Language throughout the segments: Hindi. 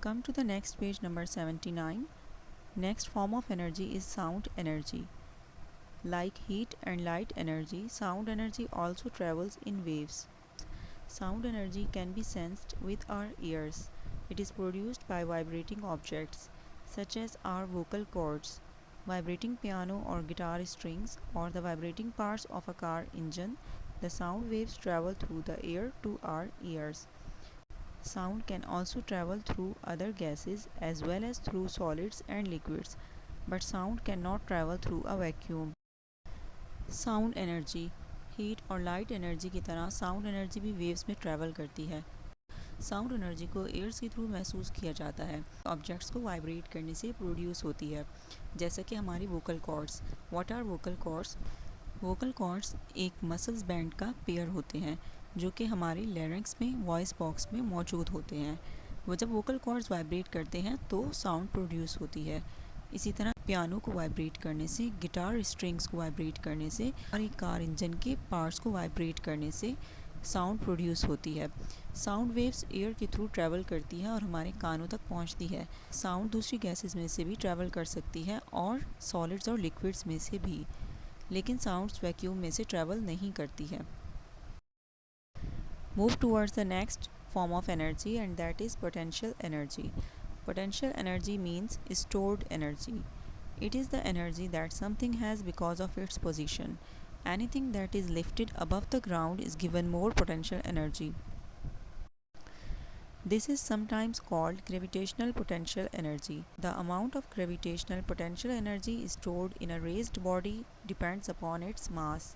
Come to the next page, number 79. Next form of energy is sound energy. Like heat and light energy, sound energy also travels in waves. Sound energy can be sensed with our ears. It is produced by vibrating objects, such as our vocal cords, vibrating piano or guitar strings, or the vibrating parts of a car engine. The sound waves travel through the air to our ears. Sound can also travel through other gases as well as through solids and liquids, but sound cannot travel through a vacuum. Sound energy heat और लाइट एनर्जी की तरह साउंड एनर्जी भी वेव्स में ट्रैवल करती है। साउंड एनर्जी को एयर्स के थ्रू महसूस किया जाता है। ऑब्जेक्ट्स को वाइब्रेट करने से प्रोड्यूस होती है, जैसे कि हमारी vocal cords. What are vocal cords? Vocal cords एक मसल्स बैंड का पेयर होते हैं जो कि हमारी लैरिंक्स में, वॉइस बॉक्स में मौजूद होते हैं। वो जब वोकल कॉर्ड्स वाइब्रेट करते हैं तो साउंड प्रोड्यूस होती है। इसी तरह पियानो को वाइब्रेट करने से, गिटार स्ट्रिंग्स को वाइब्रेट करने से और एक कार इंजन के पार्ट्स को वाइब्रेट करने से साउंड प्रोड्यूस होती है। साउंड वेव्स एयर के थ्रू ट्रैवल करती है और हमारे कानों तक पहुंचती है। साउंड दूसरी गैसेस में से भी ट्रैवल कर सकती है और सॉलिड्स और लिक्विड्स में से भी, लेकिन साउंड्स वैक्यूम में से ट्रैवल नहीं करती है। Move towards the next form of energy, and that is potential energy. Potential energy means stored energy. It is the energy that something has because of its position. Anything that is lifted above the ground is given more potential energy. This is sometimes called gravitational potential energy. The amount of gravitational potential energy stored in a raised body depends upon its mass,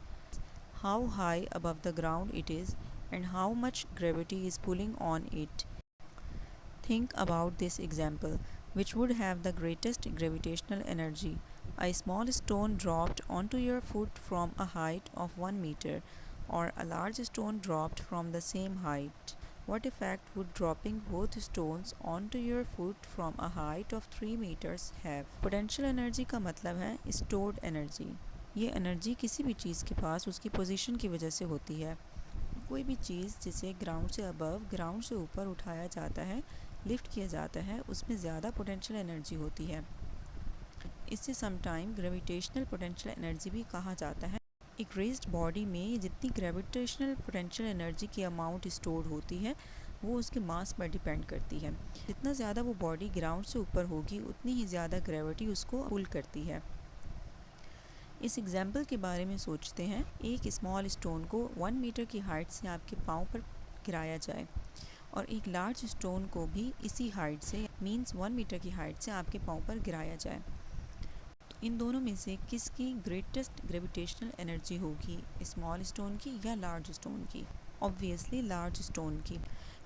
how high above the ground it is, and how much gravity is pulling on it. Think about this example, which would have the greatest gravitational energy. A small stone dropped onto your foot from a height of 1 meter, or a large stone dropped from the same height. What effect would dropping both stones onto your foot from a height of 3 meters have? Potential energy का मतलब है stored energy. ये एनर्जी किसी भी चीज़ के पास उसकी पोजीशन की वजह से होती है। कोई भी चीज़ जिसे ग्राउंड से अबव, ग्राउंड से ऊपर उठाया जाता है, लिफ्ट किया जाता है, उसमें ज़्यादा पोटेंशियल एनर्जी होती है। इसे समटाइम ग्रेविटेशनल पोटेंशियल एनर्जी भी कहा जाता है। एक रेज्ड बॉडी में जितनी ग्रेविटेशनल पोटेंशियल एनर्जी की अमाउंट स्टोर होती है वो उसके मास पर डिपेंड करती है। जितना ज़्यादा वो बॉडी ग्राउंड से ऊपर होगी उतनी ही ज़्यादा ग्रेविटी उसको पुल करती है। इस एग्जाम्पल के बारे में सोचते हैं। एक स्मॉल स्टोन को 1 मीटर की हाइट से आपके पाँव पर गिराया जाए और एक लार्ज स्टोन को भी इसी हाइट से, मीन्स 1 मीटर की हाइट से आपके पाँव पर गिराया जाए, तो इन दोनों में से किसकी ग्रेटेस्ट ग्रेविटेशनल एनर्जी होगी, स्मॉल स्टोन की या लार्ज स्टोन की? ऑब्वियसली लार्ज स्टोन की,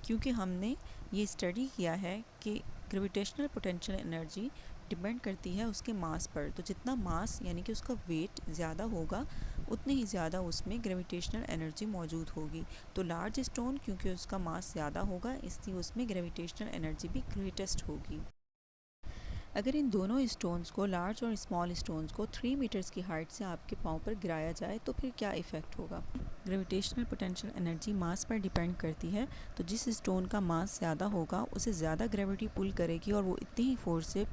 क्योंकि हमने ये स्टडी किया है कि ग्रेविटेशनल पोटेंशियल एनर्जी डिपेंड करती है उसके मास पर। तो जितना मास यानी कि उसका वेट ज़्यादा होगा उतनी ही ज़्यादा उसमें ग्रेविटेशनल एनर्जी मौजूद होगी। तो लार्ज स्टोन क्योंकि उसका मास ज़्यादा होगा इसलिए उसमें ग्रेविटेशनल एनर्जी भी ग्रेटेस्ट होगी। अगर इन दोनों स्टोन्स को, लार्ज और स्मॉल स्टोन्स को 3 मीटर्स की हाइट से आपके पाँव पर गिराया जाए तो फिर क्या इफ़ेक्ट होगा? ग्रेविटेशनल पोटेंशियल एनर्जी मास पर डिपेंड करती है। तो जिस स्टोन का मास ज़्यादा होगा उसे ज़्यादा ग्रेविटी पुल करेगी और वो इतनी ही फोर्स से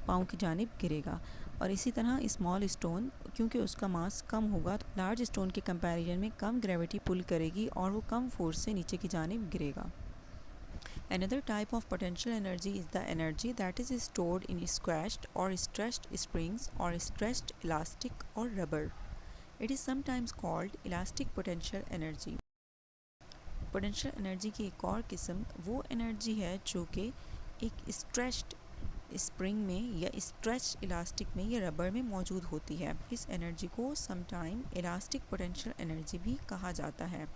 पाँव की जानिब गिरेगा। और इसी तरह स्मॉल स्टोन क्योंकि उसका मास कम होगा तो लार्ज स्टोन के कंपैरिजन में कम ग्रेविटी पुल करेगी और वो कम फोर्स से नीचे की जानिब गिरेगा। Another type of potential energy is the energy that is stored in squashed or stretched springs or stretched elastic or rubber. It is sometimes called elastic potential energy. Potential energy की एक और किस्म वो एनर्जी है जो कि एक स्ट्रेच्ड स्प्रिंग में या स्ट्रेच्ड इलास्टिक में या रबर में मौजूद होती है। इस एनर्जी को समटाइम इलास्टिक पोटेंशियल एनर्जी भी कहा जाता है।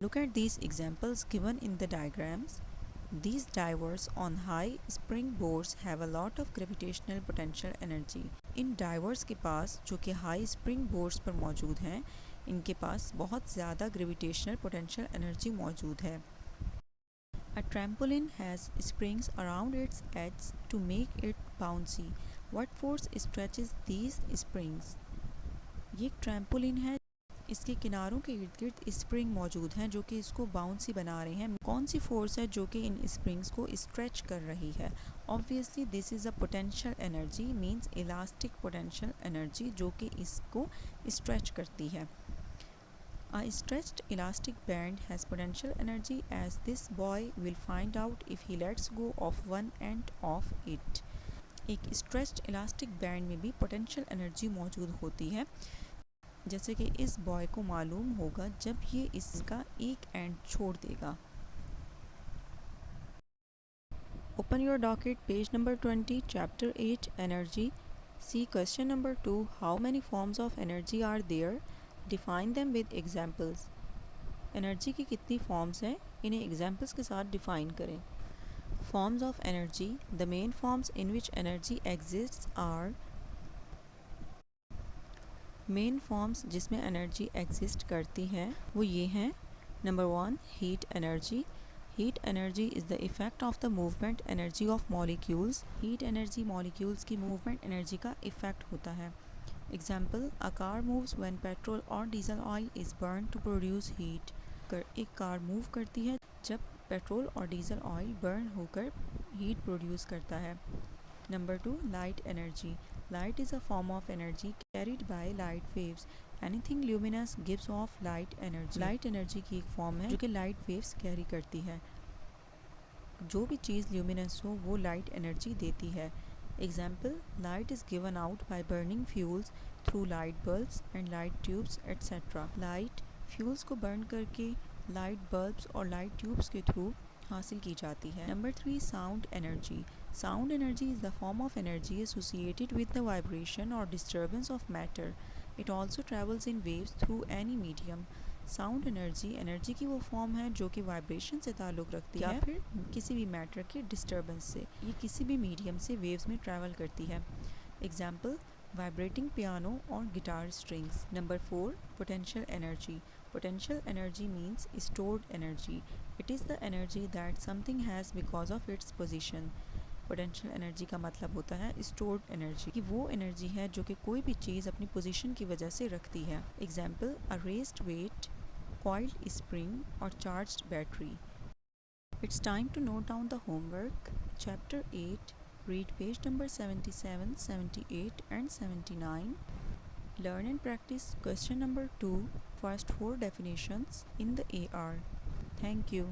Look at these examples given in the diagrams. These divers on high springboards have a lot of gravitational potential energy. In divers के पास जो कि high springboards पर मौजूद हैं, इनके पास बहुत ज़्यादा gravitational potential energy मौजूद है। A trampoline has springs around its edge to make it bouncy. What force stretches these springs? ये एक ट्रैम्पोलिन है, इसके किनारों के इर्द गिर्द स्प्रिंग मौजूद हैं जो कि इसको बाउंसी बना रहे हैं। कौन सी फोर्स है जो कि इन स्प्रिंग्स को स्ट्रेच कर रही है? Obviously this is a potential energy, means elastic potential energy, जो कि इसको स्ट्रेच करती है। A stretched elastic band has potential energy, as this boy will find out if he lets go of one end of it. एक स्ट्रेच्ड इलास्टिक बैंड में भी पोटेंशियल एनर्जी मौजूद होती है, जैसे कि इस बॉय को मालूम होगा जब ये इसका एक एंड छोड़ देगा। Open your docket, page number 20, chapter 8, energy. C question number 2, how many forms of energy are there? Define them with examples. Energy की कितनी फॉर्म्स हैं, इन्हें एग्जाम्पल्स के साथ डिफाइन करें। Forms of energy, the main forms in which energy exists are. Main forms जिसमें एनर्जी एग्जिस्ट करती हैं वो ये हैं। Number 1, heat energy. Heat energy is the effect of the movement energy of molecules. Heat energy molecules की मूवमेंट एनर्जी का इफ़ेक्ट होता है। Example, a car moves when petrol और diesel oil is burn to produce heat. एक कार मूव करती है जब पेट्रोल और डीजल ऑयल बर्न होकर हीट प्रोड्यूस करता है। Number 2, light energy. Light is a form of energy carried by light waves. Anything luminous gives off light energy. Light energy की एक फॉर्म है जो कि लाइट वेव्स कैरी करती है। जो भी चीज़ ल्यूमिनस हो वो लाइट एनर्जी देती है। Example, light is given out by burning fuels through light bulbs and light tubes etcetera. Light fuels को बर्न करके लाइट बल्ब्स और लाइट ट्यूब्स के थ्रू हासिल की जाती है। Number 3, sound energy. Sound energy is the form of energy associated with the vibration or disturbance of matter. It also travels in waves through any medium. Sound energy की वो फॉर्म है जो कि वाइब्रेशन से ताल्लुक़ रखती है या फिर किसी भी मैटर के डिस्टर्बेंस से। ये किसी भी मीडियम से वेव्स में ट्रैवल करती है। एग्जाम्पल, वाइब्रेटिंग पियानो और guitar strings. Number 4, potential energy. Potential energy means stored energy. It is the energy that something has because of its position. Potential energy का मतलब होता है स्टोर्ड एनर्जी, कि वो एनर्जी है जो कि कोई भी चीज़ अपनी पोजीशन की वजह से रखती है। Example, a raised weight, coiled spring और charged battery. It's time to note down the homework. Chapter 8, read page number 77, 78 and 79. Learn and practice question number 2, first 4 definitions in the AR. Thank you.